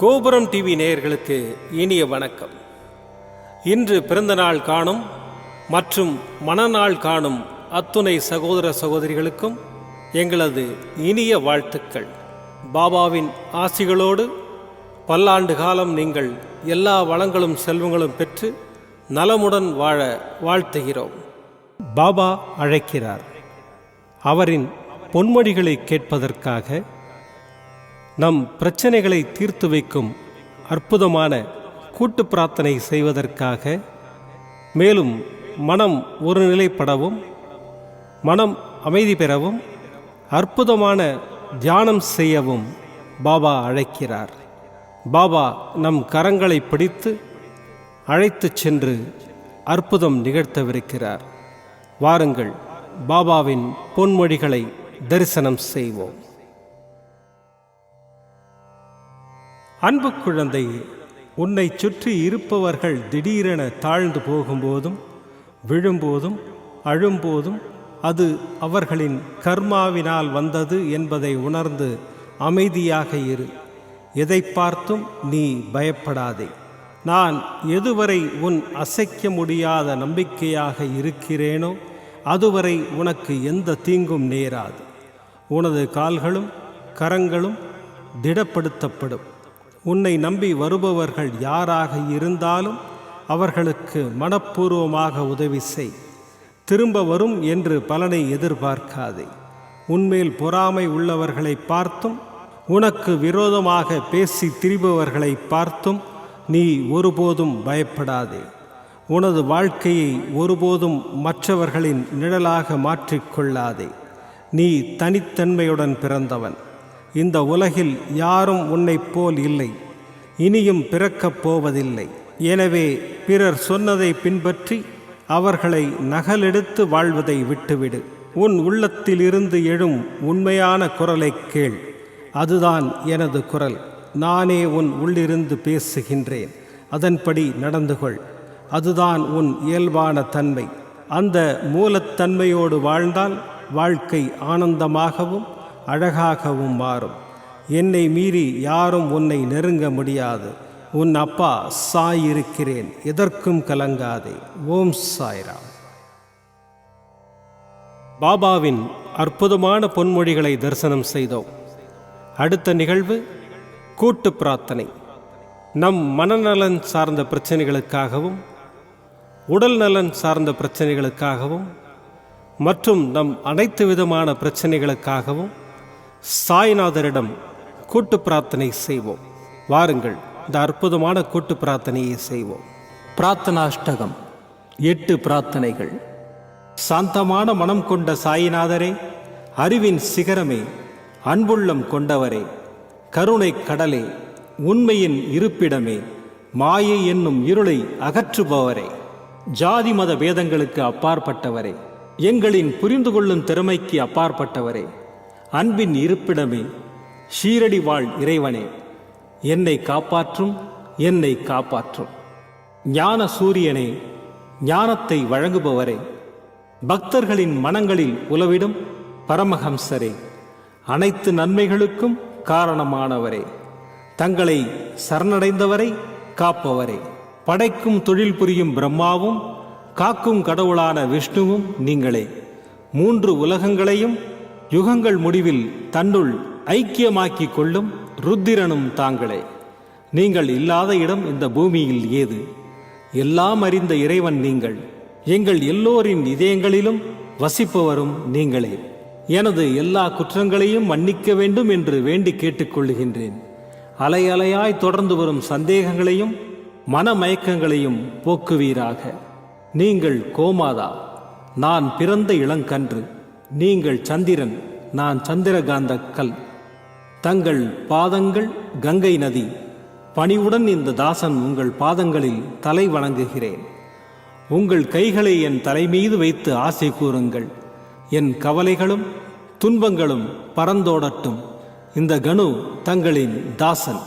கோபுரம் டிவி நேயர்களுக்கு இனிய வணக்கம். இன்று பிறந்தநாள் காணும் மற்றும் மணநாள் காணும் அத்துணை சகோதர சகோதரிகளுக்கும் எங்களது இனிய வாழ்த்துக்கள். பாபாவின் ஆசிகளோடு பல்லாண்டு காலம் நீங்கள் எல்லா வளங்களும் செல்வங்களும் பெற்று நலமுடன் வாழ வாழ்த்துகிறோம். பாபா அழைக்கிறார். அவரின் பொன்மொழிகளை கேட்பதற்காக, நம் பிரச்சனைகளை தீர்த்து வைக்கும் அற்புதமான கூட்டு பிரார்த்தனை செய்வதற்காக, மேலும் மனம் ஒருநிலைப்படவும் மனம் அமைதி பெறவும் அற்புதமான தியானம் செய்யவும் பாபா அழைக்கிறார். பாபா நம் கரங்களை பிடித்து அழைத்துச் சென்று அற்புதம் நிகழ்த்தவிருக்கிறார். வாருங்கள், பாபாவின் பொன்மொழிகளை தரிசனம் செய்வோம். அன்பு குழந்தையே, உன்னை சுற்றி இருப்பவர்கள் திடீரென தாழ்ந்து போகும்போதும் விழும்போதும் அழும்போதும் அது அவர்களின் கர்மாவினால் வந்தது என்பதை உணர்ந்து அமைதியாக இரு. எதை பார்த்தும் நீ பயப்படாதே. நான் எதுவரை உன் அசைக்க முடியாத நம்பிக்கையாக இருக்கிறேனோ அதுவரை உனக்கு எந்த தீங்கும் நேராது. உனது கால்களும் கரங்களும் திடப்படுத்தப்படும். உன்னை நம்பி வருபவர்கள் யாராக இருந்தாலும் அவர்களுக்கு மனப்பூர்வமாக உதவி செய். திரும்ப வரும் என்று பலனை எதிர்பார்க்காதே. உன்மேல் பொறாமை உள்ளவர்களை பார்த்தும் உனக்கு விரோதமாக பேசி திரிபவர்களை பார்த்தும் நீ ஒருபோதும் பயப்படாதே. உனது வாழ்க்கையை ஒருபோதும் மற்றவர்களின் நிழலாக மாற்றிக்கொள்ளாதே. நீ தனித்தன்மையுடன் பிறந்தவன். இந்த உலகில் யாரும் உன்னைப் போல் இல்லை, இனியும் பிறக்கப் போவதில்லை. எனவே பிறர் சொன்னதை பின்பற்றி அவர்களை நகலெடுத்து வாழ்வதை விட்டுவிடு. உன் உள்ளத்திலிருந்து எழும் உண்மையான குரலை கேள். அதுதான் எனது குரல். நானே உன் உள்ளிருந்து பேசுகின்றேன். அதன்படி நடந்து கொள். அதுதான் உன் இயல்பான தன்மை. அந்த மூலத்தன்மையோடு வாழ்ந்தால் வாழ்க்கை ஆனந்தமாகவும் அழகாகவும் மாறும். என்னை மீறி யாரும் உன்னை நெருங்க முடியாது. உன் அப்பா சாய் இருக்கிறேன், எதற்கும் கலங்காதே. ஓம் சாய்ராம். பாபாவின் அற்புதமான பொன்மொழிகளை தரிசனம் செய்தோம். அடுத்த நிகழ்வு கூட்டு பிரார்த்தனை. நம் மனநலன் சார்ந்த பிரச்சனைகளுக்காகவும் உடல் நலன் சார்ந்த பிரச்சனைகளுக்காகவும் மற்றும் நம் அனைத்து விதமான பிரச்சனைகளுக்காகவும் சாய்நாதரிடம் கூட்டு பிரார்த்தனை செய்வோம். வாருங்கள், இந்த அற்புதமான கூட்டு பிரார்த்தனையை செய்வோம். பிரார்த்தனாஷ்டகம். 8 பிரார்த்தனைகள். சாந்தமான மனம் கொண்ட சாயிநாதரே, அறிவின் சிகரமே, அன்புள்ளம் கொண்டவரே, கருணை கடலே, உண்மையின் இருப்பிடமே, மாயை என்னும் இருளை அகற்றுபவரே, ஜாதி மத பேதங்களுக்கு அப்பாற்பட்டவரே, எங்களின் புரிந்து கொள்ளும் திறமைக்கு அப்பாற்பட்டவரே, அன்பின் இருப்பிடமே, ஷீரடி வாழ் இறைவனே, என்னை காப்பாற்றும், என்னை காப்பாற்றும். ஞான சூரியனே, ஞானத்தை வழங்குபவரே, பக்தர்களின் மனங்களில் உலவிடும் பரமஹம்சரே, அனைத்து நன்மைகளுக்கும் காரணமானவரே, தங்களை சரணடைந்தவரை காப்பவரே, படைக்கும் தொழில் புரியும் பிரம்மாவும் காக்கும் கடவுளான விஷ்ணுவும் நீங்களே. 3 உலகங்களையும் யுகங்கள் முடிவில் தன்னுள் ஐக்கியமாக்கிக் கொள்ளும் ருத்திரனும் தாங்களே. நீங்கள் இல்லாத இடம் இந்த பூமியில் ஏது? எல்லாம் அறிந்த இறைவன் நீங்கள். எங்கள் எல்லோரின் இதயங்களிலும் வசிப்பவரும் நீங்களே. எனது எல்லா குற்றங்களையும் மன்னிக்க வேண்டும் என்று வேண்டி கேட்டுக்கொள்ளுகின்றேன். அலை அலையாய் தொடர்ந்து வரும் சந்தேகங்களையும் மனமயக்கங்களையும் போக்குவீராக. நீங்கள் கோமாதா, நான் பிறந்த இளங்கன்று. நீங்கள் சந்திரன், நான் சந்திரகாந்த கல். தங்கள் பாதங்கள் கங்கை நதி. பணிவுடன் இந்த தாசன் உங்கள் பாதங்களில் தலை வணங்குகிறேன். உங்கள் கைகளை என் தலைமீது வைத்து ஆசை கூறுங்கள். என் கவலைகளும் துன்பங்களும் பறந்தோடட்டும். இந்த கணு தங்களின் தாசன்.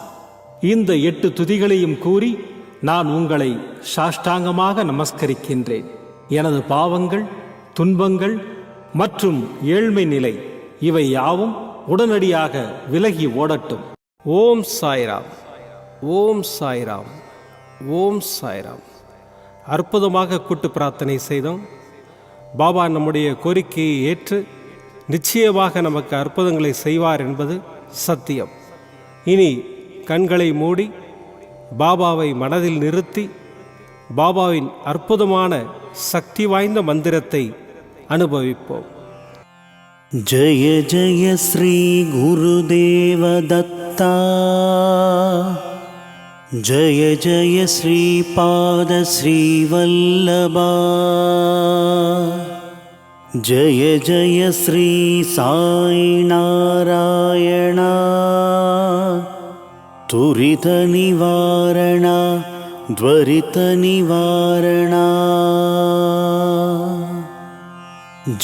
இந்த 8 துதிகளையும் கூறி நான் உங்களை சாஷ்டாங்கமாக நமஸ்கரிக்கின்றேன். எனது பாவங்கள், துன்பங்கள் மற்றும் ஏழ்மை நிலை இவை யாவும் உடனடியாக விலகி ஓடட்டும். ஓம் சாய்ராம். ஓம் சாய்ராம், ஓம் சாய்ராம். அற்புதமாக கூட்டு பிரார்த்தனை செய்தோம். பாபா நம்முடைய கோரிக்கையை ஏற்று நிச்சயமாக நமக்கு அற்புதங்களை செய்வார் என்பது சத்தியம். இனி கண்களை மூடி பாபாவை மனதில் நிறுத்தி பாபாவின் அற்புதமான சக்தி வாய்ந்த மந்திரத்தை அனுபவிப்போம். जय जय श्री गुरुदेव दत्ता, जय जय श्रीपाद श्रीवल्लभा, जय जय श्री साई नारायण, त्वरित निवारण त्वरित निवारण.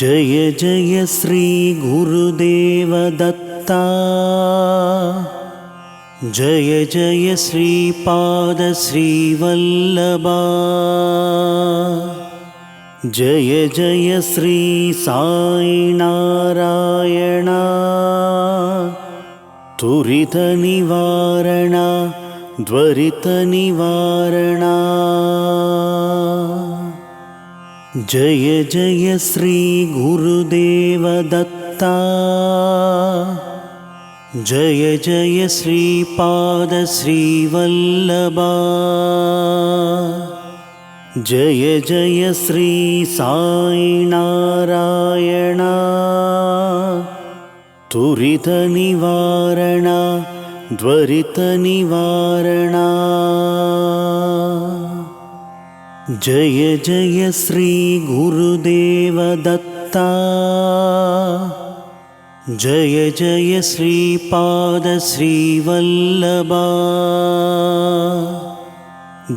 जय जय श्री गुरुदेव दत्ता, जय जय श्रीपाद श्रीवल्लभा, जय जय श्री साई नारायण, त्वरित निवारण त्वरित निवारण. जय जय श्री गुरुदेव दत्ता, जय जय श्रीपाद श्रीवल्लभा, जय जय श्री साई नारायण, त्वरित निवारण त्वरित निवारण. जय जय श्री गुरुदेव दत्ता, जय जय श्रीपाद श्रीवल्लभा,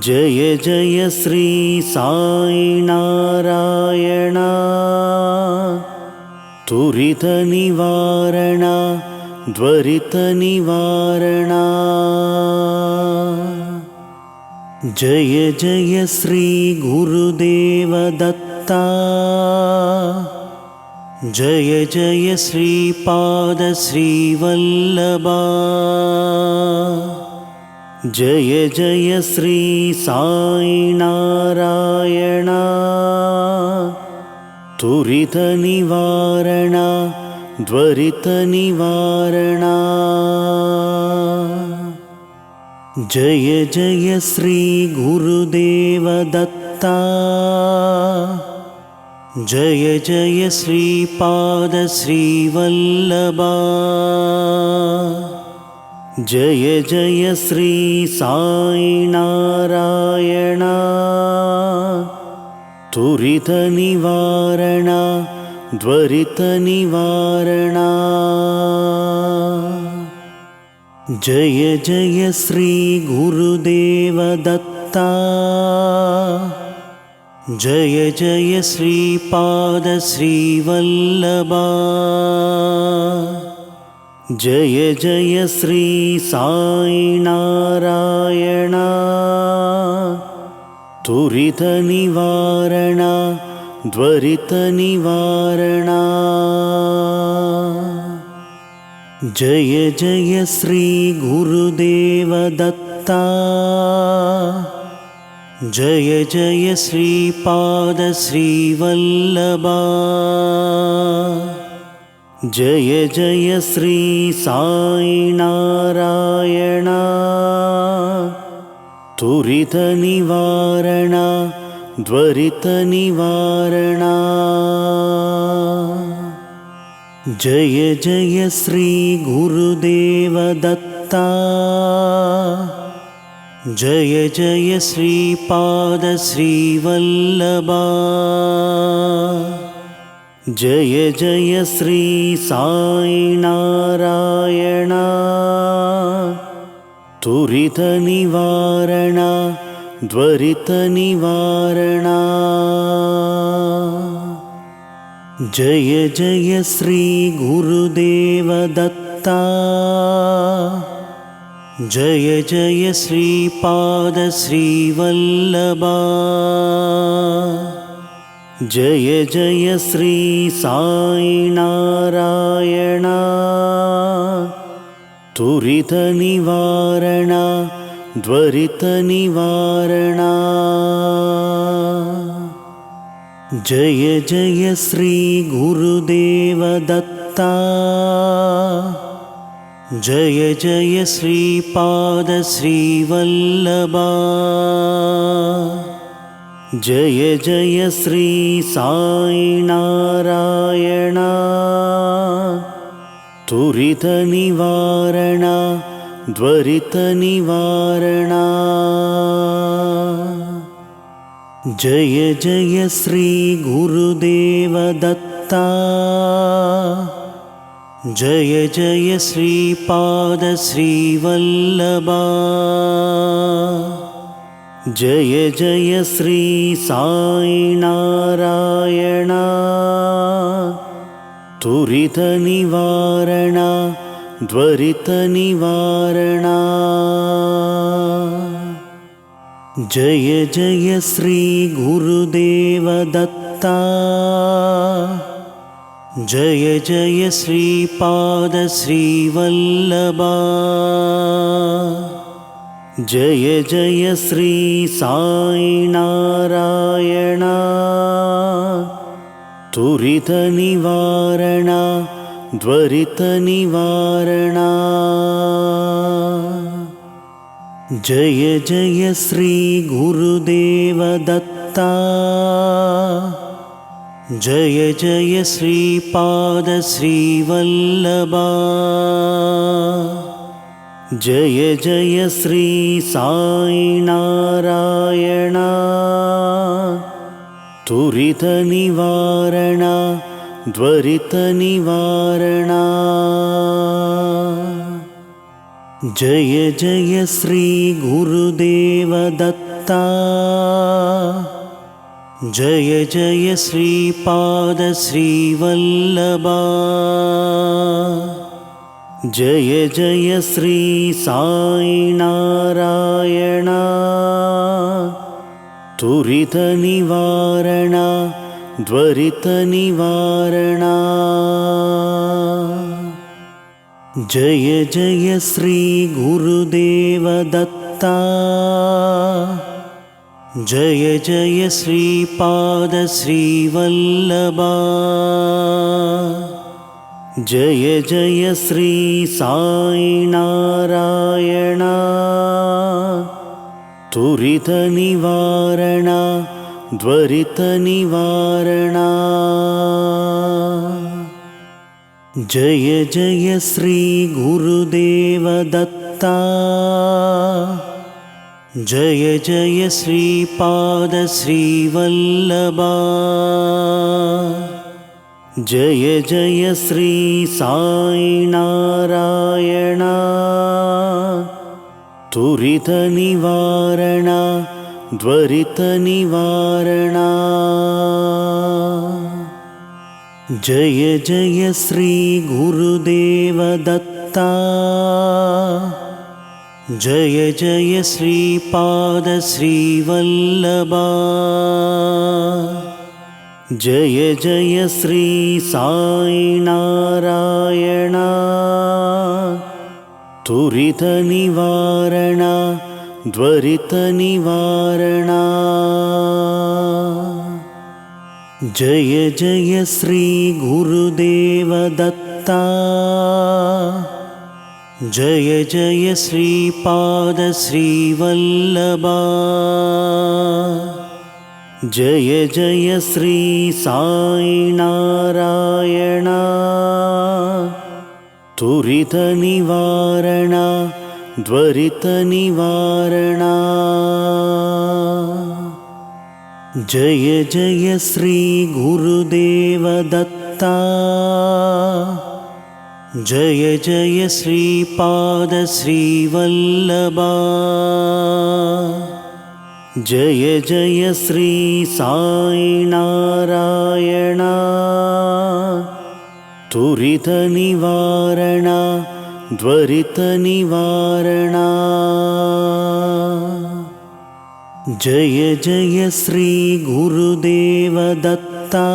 जय जय श्री साई नारायण, त्वरित निवारण त्वरित निवारण. जय जय श्री गुरुदेव दत्ता, जय जय श्रीपाद श्रीवल्लभा, जय जय श्री साई नारायण, त्वरित निवारण त्वरित निवारण. जय जय श्री गुरुदेव दत्ता, जय जय श्रीपाद श्रीवल्लभा, जय जय श्री साई नारायण, त्वरित निवारण त्वरित निवारण. जय जय श्री गुरुदेव दत्ता, जय जय श्रीपाद श्रीवल्लभा, जय जय श्री साई नारायण, त्वरित निवारण त्वरित निवारण. जय जय श्री गुरुदेव दत्ता, जय जय श्रीपाद श्रीवल्लभा, जय जय श्री साई नारायण, त्वरित निवारण त्वरित निवारण. जय जय श्री गुरुदेव दत्ता, जय जय श्रीपाद श्रीवल्लभा, जय जय श्री साई नारायण, त्वरित निवारण त्वरित निवारण. जय जय श्री गुरुदेव दत्ता, जय जय श्रीपाद श्रीवल्लभा, जय जय श्री साई नारायण, त्वरित निवारण ತ್ವರಿತನಿವಾರಣಾ. ಜಯ ಜಯ ಶ್ರೀ ಗುರುದೇವ ದತ್ತಾ. ಜಯ ಜಯ ಶ್ರೀಪಾದ ಶ್ರೀವಲ್ಲಭಾ. ಜಯ ಜಯ ಶ್ರೀ ಸಾಯಿ ನಾರಾಯಣ. ತುರಿತ ನಿವಾರಣ ತ್ವರಿತ ನಿವಾರಣ. ಜಯ ಜಯ ಶ್ರೀ ಗುರುದೇವ ದತ್ತಾ. ಜಯ ಜಯ ಶ್ರೀಪಾದ ಶ್ರೀವಲ್ಲಭಾ. ಜಯ ಜಯ ಶ್ರೀ ಸಾಯಿ ನಾರಾಯಣ. ತುರಿತ ನಿವಾರಣ ತ್ವರಿತ ನಿವಾರಣ. ಜಯ ಜಯ ಶ್ರೀ ಗುರುದೇವ ದತ್ತಾ. ಜಯ ಜಯ ಶ್ರೀಪಾದ ಶ್ರೀವಲ್ಲಭಾ. ಜಯ ಜಯ ಶ್ರೀ ಸಾಯಿ ನಾರಾಯಣ. ತುರಿತ ನಿವಾರಣ ತ್ವರಿತ ನಿವಾರಣ. ಜಯ ಜಯ ಶ್ರೀ ಗುರುದೇವ ದತ್ತಾ. ಜಯ ಜಯ ಶ್ರೀಪಾದ ಶ್ರೀವಲ್ಲಭಾ. ಜಯ ಜಯ ಶ್ರೀ ಸಾಯಿ ನಾರಾಯಣ. ತುರಿತ ನಿವಾರಣ ತ್ವರಿತ ನಿವಾರಣ. ಜಯ ಜಯ ಶ್ರೀ ಗುರುದೇವ ದತ್ತಾ. ಜಯ ಜಯ ಶ್ರೀಪಾದ ಶ್ರೀವಲ್ಲಭಾ. ಜಯ ಜಯ ಶ್ರೀ ಸಾಯಿ ನಾರಾಯಣ. ತುರಿತ ನಿವಾರಣ ತ್ವರಿತ ನಿವಾರಣ. ಜಯ ಜಯ ಶ್ರೀ ಗುರುದೇವ ದತ್ತಾ. ಜಯ ಜಯ ಶ್ರೀಪಾದ ಶ್ರೀವಲ್ಲಭಾ. ಜಯ ಜಯ ಶ್ರೀ ಸಾಯಿ ನಾರಾಯಣ. ತುರಿತ ನಿವಾರಣ ತ್ವರಿತ ನಿವಾರಣ. ಜಯ ಜಯ ಶ್ರೀ ಗುರುದೇವ ದತ್ತಾ. ಜಯ ಜಯ ಶ್ರೀಪಾದ ಶ್ರೀವಲ್ಲಭಾ. ಜಯ ಜಯ ಶ್ರೀ ಸಾಯಿ ನಾರಾಯಣ. ತುರಿತ ನಿವಾರಣ ತ್ವರಿತ ನಿವಾರಣ. ಜಯ ಜಯ ಶ್ರೀ ಗುರುದೇವ ದತ್ತಾ. ಜಯ ಜಯ ಶ್ರೀಪಾದ ಶ್ರೀವಲ್ಲಭಾ. ಜಯ ಜಯ ಶ್ರೀ ಸಾಯಿ ನಾರಾಯಣ. ತುರಿತ ನಿವಾರಣ ತ್ವರಿತ ನಿವಾರಣ. ಜಯ ಜಯ ಶ್ರೀ ಗುರುದೇವ ದತ್ತಾ. ಜಯ ಜಯ ಶ್ರೀಪಾದ ಶ್ರೀವಲ್ಲಭಾ. ಜಯ ಜಯ ಶ್ರೀ ಸಾಯಿ ನಾರಾಯಣ. ತುರಿತ ನಿವಾರಣ ತ್ವರಿತ ನಿವಾರಣ. ಜಯ ಜಯ ಶ್ರೀ ಗುರುದೇವ ದತ್ತಾ. ಜಯ ಜಯ ಶ್ರೀಪಾದ ಶ್ರೀವಲ್ಲಭಾ. ಜಯ ಜಯ ಶ್ರೀ ಸಾಯಿ ನಾರಾಯಣ. ತುರಿತ ನಿವಾರಣ ತ್ವರಿತ ನಿವಾರಣ. ಜಯ ಜಯ ಶ್ರೀ ಗುರುದೇವ ದತ್ತಾ.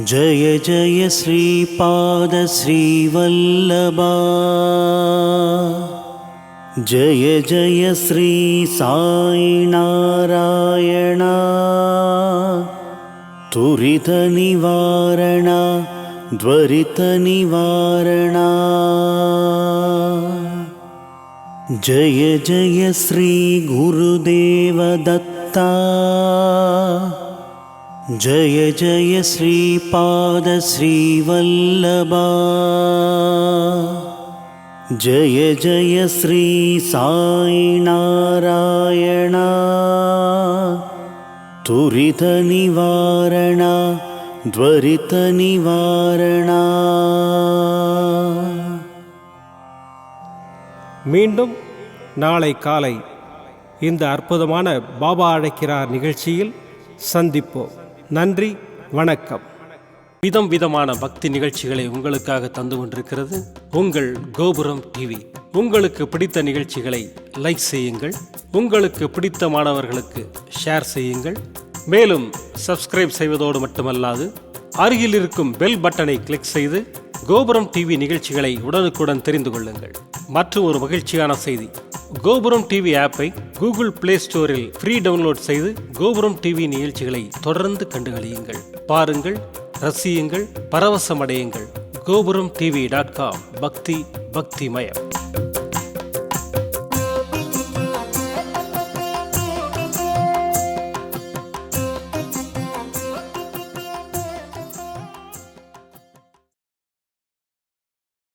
ಜಯ ಜಯ ಶ್ರೀಪಾದ ಶ್ರೀವಲ್ಲಭಾ. जय जय श्री साई नारायण तुरित निवारण त्वरित निवारण जय जय श्री गुरुदेव दत्ता जय जय श्रीपाद श्रीवल्लभा जय जय श्री साई नारायण तुरित निवारण त्वरित निवारण மீண்டும் நாளை காலை இந்த அற்புதமான பாபா அழைக்கிறார் நிகழ்ச்சியில் சந்திப்போம். நன்றி, வணக்கம். விதம் விதமான பக்தி நிகழ்ச்சிகளை உங்களுக்காக தந்து கொண்டிருக்கிறது உங்கள் கோபுரம் டிவி. உங்களுக்கு பிடித்த நிகழ்ச்சிகளை லைக் செய்யுங்கள், உங்களுக்கு பிடித்த மாணவர்களுக்கு ஷேர் செய்யுங்கள். மேலும் சப்ஸ்கிரைப் செய்வதோடு மட்டுமல்லாது அருகில் இருக்கும் பெல் பட்டனை கிளிக் செய்து கோபுரம் டிவி நிகழ்ச்சிகளை உடனுக்குடன் தெரிந்து கொள்ளுங்கள். மற்றும் ஒரு மகிழ்ச்சியான செய்தி, கோபுரம் டிவி ஆப்பை கூகுள் பிளே ஸ்டோரில் ஃப்ரீ டவுன்லோட் செய்து கோபுரம் டிவி நிகழ்ச்சிகளை தொடர்ந்து கண்டுகளியுங்கள். பாருங்கள், ரசியுங்கள், பரவசமடையுங்கள். gopuramtv.com பக்தி பக்திமயம்.